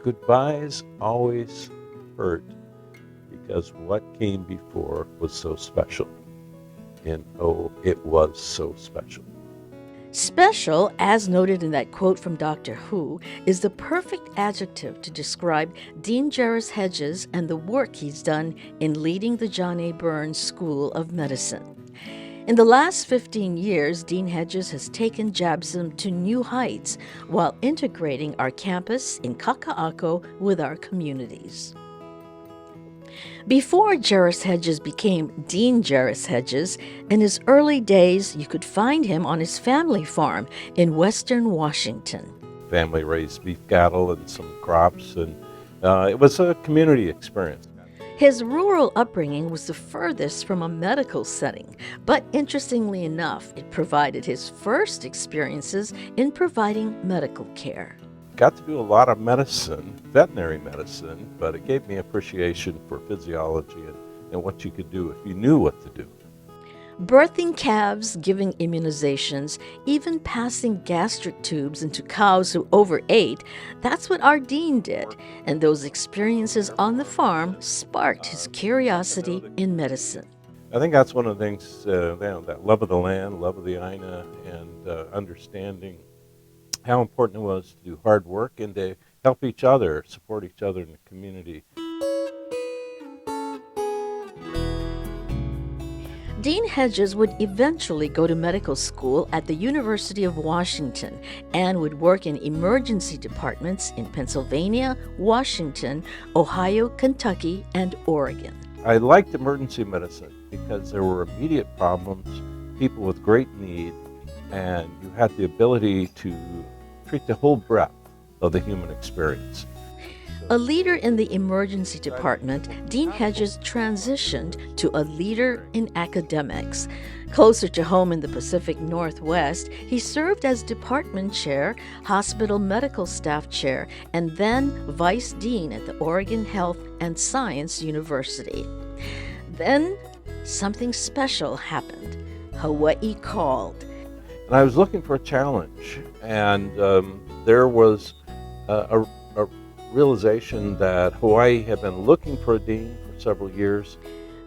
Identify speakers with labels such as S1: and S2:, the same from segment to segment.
S1: Goodbyes always hurt because what came before was so special. And oh, it was so special.
S2: Special, as noted in that quote from Doctor Who, is the perfect adjective to describe Dean Jerris Hedges and the work he's done in leading the John A. Burns School of Medicine. In the last 15 years, Dean Hedges has taken JABSOM to new heights while integrating our campus in Kaka'ako with our communities. Before Jerris Hedges became Dean Jerris Hedges, in his early days you could find him on his family farm in western Washington.
S1: Family raised beef cattle and some crops, and it was a community experience.
S2: His rural upbringing was the furthest from a medical setting, but interestingly enough, it provided his first experiences in providing medical care.
S1: Got to do a lot of medicine, veterinary medicine, but it gave me appreciation for physiology and what you could do if you knew what to do.
S2: Birthing calves, giving immunizations, even passing gastric tubes into cows who overate, that's what our dean did, and those experiences on the farm sparked his curiosity in medicine.
S1: I think that's one of the things, that love of the land, love of the Aina, and understanding how important it was to do hard work and to help each other, support each other in the community.
S2: Dean Hedges would eventually go to medical school at the University of Washington and would work in emergency departments in Pennsylvania, Washington, Ohio, Kentucky, and Oregon.
S1: I liked emergency medicine because there were immediate problems, people with great need, and you had the ability to treat the whole breadth of the human experience.
S2: A leader in the emergency department, Dean Hedges transitioned to a leader in academics. Closer to home in the Pacific Northwest, he served as department chair, hospital medical staff chair, and then vice dean at the Oregon Health and Science University. Then something special happened. Hawaii called.
S1: And I was looking for a challenge, and there was a realization that Hawaii had been looking for a dean for several years.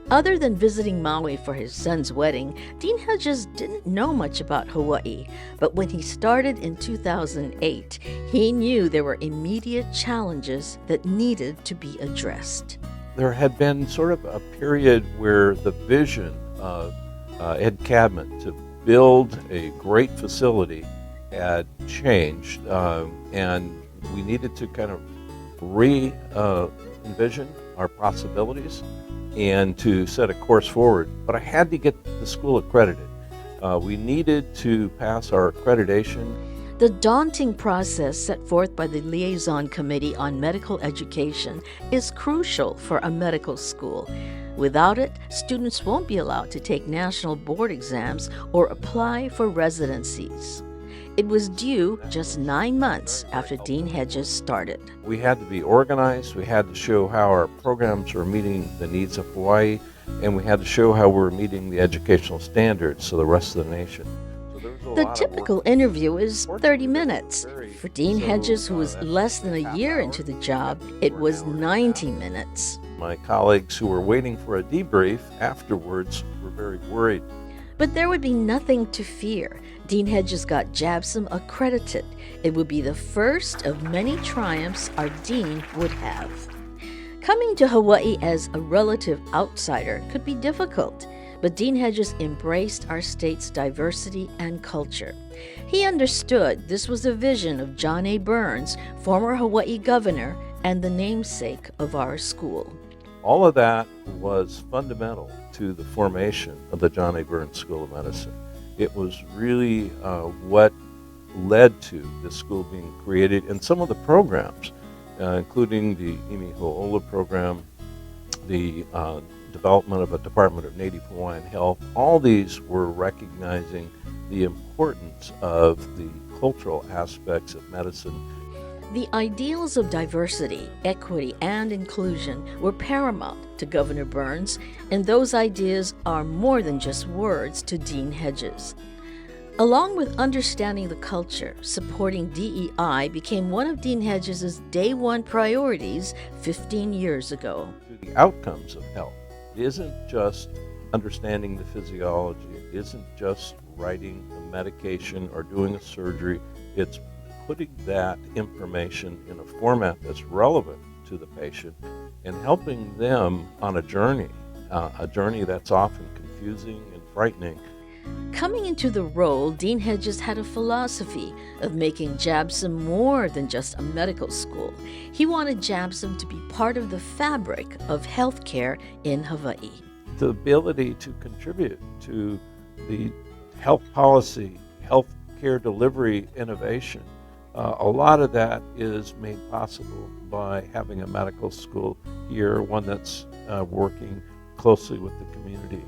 S2: Other than visiting Maui for his son's wedding, Dean Hedges didn't know much about Hawaii, but when he started in 2008, he knew there were immediate challenges that needed to be addressed.
S1: There had been sort of a period where the vision of Ed Cadman to build a great facility had changed, and we needed to kind of re-envision our possibilities and to set a course forward. But I had to get the school accredited. We needed to pass our accreditation.
S2: The daunting process set forth by the Liaison Committee on Medical Education is crucial for a medical school. Without it, students won't be allowed to take national board exams or apply for residencies. It was due just 9 months after Dean Hedges started.
S1: We had to be organized, we had to show how our programs were meeting the needs of Hawaii, and we had to show how we were meeting the educational standards of the rest of the nation.
S2: The typical interview is 30 minutes. For Dean Hedges, who was less than a year into the job, it was 90 minutes.
S1: My colleagues who were waiting for a debrief afterwards were very worried.
S2: But there would be nothing to fear. Dean Hedges got JABSOM accredited. It would be the first of many triumphs our dean would have. Coming to Hawaii as a relative outsider could be difficult, but Dean Hedges embraced our state's diversity and culture. He understood this was the vision of John A. Burns, former Hawaii governor, and the namesake of our school.
S1: All of that was fundamental to the formation of the John A. Burns School of Medicine. It was really what led to this school being created, and some of the programs, including the Imi Ho'ola program, the development of a Department of Native Hawaiian Health. All these were recognizing the importance of the cultural aspects of medicine.
S2: The ideals of diversity, equity, and inclusion were paramount to Governor Burns, and those ideas are more than just words to Dean Hedges. Along with understanding the culture, supporting DEI became one of Dean Hedges' day one priorities 15 years ago.
S1: The outcomes of health. It isn't just understanding the physiology. It isn't just writing a medication or doing a surgery. It's putting that information in a format that's relevant to the patient and helping them on a journey that's often confusing and frightening.
S2: Coming into the role, Dean Hedges had a philosophy of making JABSOM more than just a medical school. He wanted JABSOM to be part of the fabric of healthcare in Hawaii.
S1: The ability to contribute to the health policy, health care delivery innovation, a lot of that is made possible by having a medical school here, one that's working closely with the community.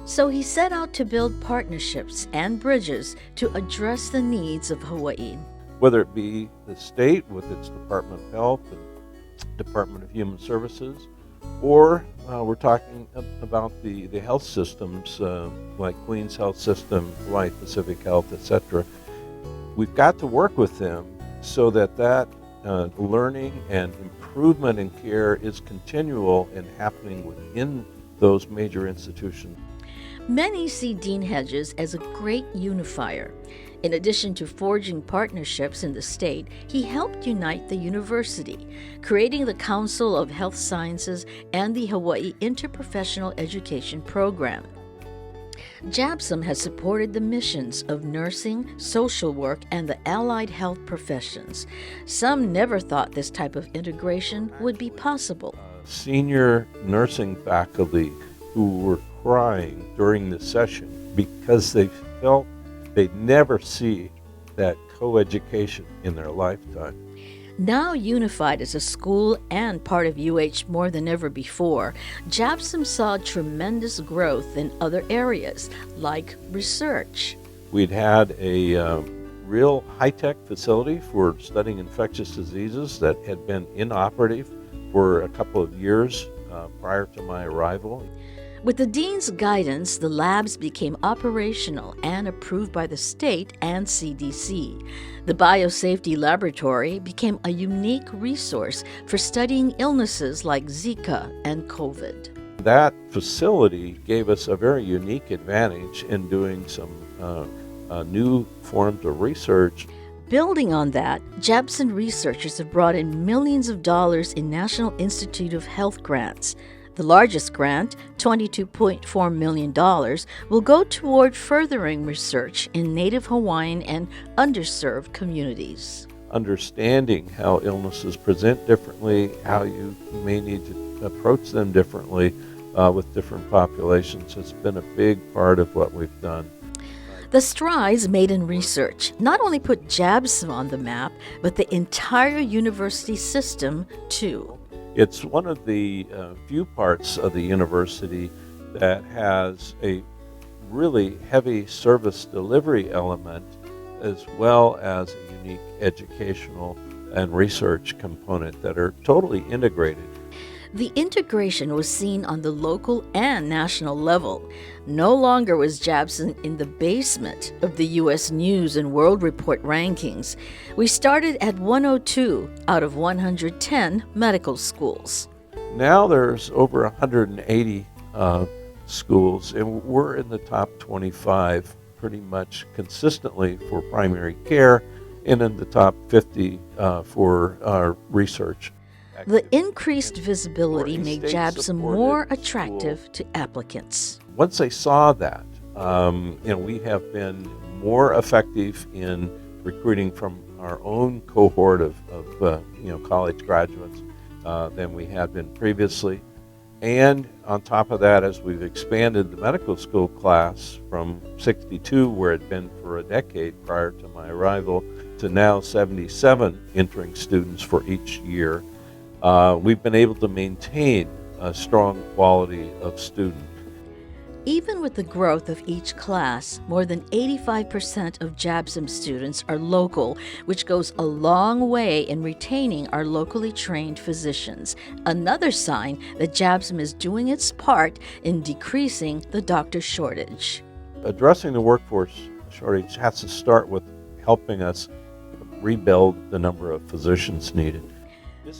S2: So he set out to build partnerships and bridges to address the needs of Hawaii.
S1: Whether it be the state with its Department of Health and Department of Human Services, or we're talking about the health systems like Queens Health System, Hawaii Pacific Health, etc. We've got to work with them so that learning and improvement in care is continual and happening within those major institutions.
S2: Many see Dean Hedges as a great unifier. In addition to forging partnerships in the state, he helped unite the university, creating the Council of Health Sciences and the Hawaii Interprofessional Education Program. JABSOM has supported the missions of nursing, social work, and the allied health professions. Some never thought this type of integration would be possible.
S1: Senior nursing faculty who were crying during the session because they felt they'd never see that co-education in their lifetime.
S2: Now unified as a school and part of UH more than ever before, JABSOM saw tremendous growth in other areas, like research.
S1: We'd had a real high-tech facility for studying infectious diseases that had been inoperative for a couple of years prior to my arrival.
S2: With the dean's guidance, the labs became operational and approved by the state and CDC. The Biosafety Laboratory became a unique resource for studying illnesses like Zika and COVID.
S1: That facility gave us a very unique advantage in doing some new forms of research.
S2: Building on that, JABSOM researchers have brought in millions of dollars in National Institute of Health grants. The largest grant, $22.4 million, will go toward furthering research in Native Hawaiian and underserved communities.
S1: Understanding how illnesses present differently, how you may need to approach them differently with different populations has been a big part of what we've done.
S2: The strides made in research not only put JABSOM on the map, but the entire university system, too.
S1: It's one of the few parts of the university that has a really heavy service delivery element as well as a unique educational and research component that are totally integrated.
S2: The integration was seen on the local and national level. No longer was JABSOM in the basement of the U.S. News and World Report rankings. We started at 102 out of 110 medical schools.
S1: Now there's over 180 schools, and we're in the top 25 pretty much consistently for primary care and in the top 50 for our research.
S2: The increased visibility made JABSOM more attractive to applicants.
S1: Once they saw that, we have been more effective in recruiting from our own cohort of college graduates than we had been previously. And on top of that, as we've expanded the medical school class from 62, where it had been for a decade prior to my arrival, to now 77 entering students for each year, we've been able to maintain a strong quality of student.
S2: Even with the growth of each class, more than 85% of JABSOM students are local, which goes a long way in retaining our locally trained physicians. Another sign that JABSOM is doing its part in decreasing the doctor shortage.
S1: Addressing the workforce shortage has to start with helping us rebuild the number of physicians needed.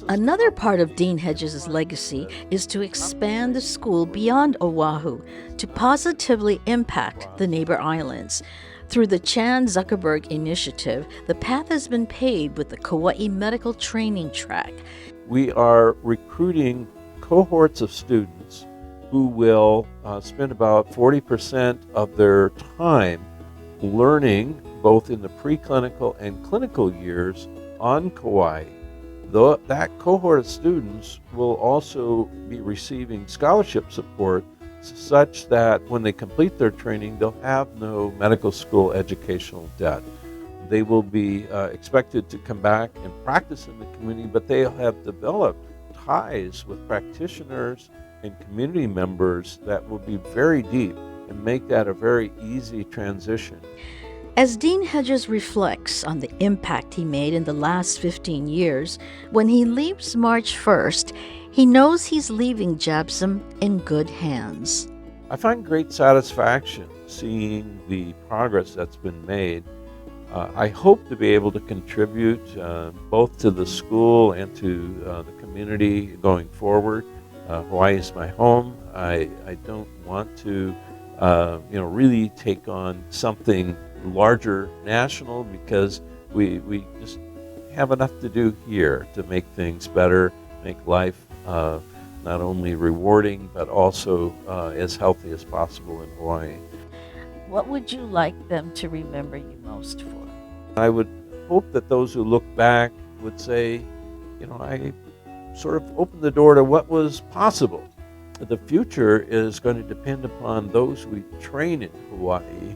S2: Another part of Dean Hedges' legacy is to expand the school beyond Oahu to positively impact the neighbor islands. Through the Chan Zuckerberg Initiative, the path has been paved with the Kauai Medical Training Track.
S1: We are recruiting cohorts of students who will spend about 40% of their time learning both in the preclinical and clinical years on Kauai. That cohort of students will also be receiving scholarship support such that when they complete their training, they'll have no medical school educational debt. They will be expected to come back and practice in the community, but they'll have developed ties with practitioners and community members that will be very deep and make that a very easy transition.
S2: As Dean Hedges reflects on the impact he made in the last 15 years, when he leaves March 1st, he knows he's leaving JABSOM in good hands.
S1: I find great satisfaction seeing the progress that's been made. I hope to be able to contribute both to the school and to the community going forward. Hawaii is my home. I don't want to really take on something larger national because we just have enough to do here to make things better, make life not only rewarding but also as healthy as possible in Hawaii.
S2: What would you like them to remember you most for?
S1: I would hope that those who look back would say, I sort of opened the door to what was possible. The future is going to depend upon those we train in Hawaii,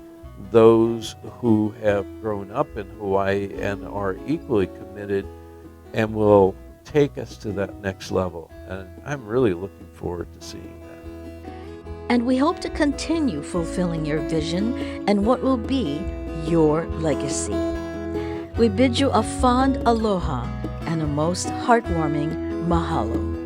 S1: those who have grown up in Hawaii and are equally committed and will take us to that next level. And I'm really looking forward to seeing that.
S2: And we hope to continue fulfilling your vision and what will be your legacy. We bid you a fond aloha and a most heartwarming mahalo.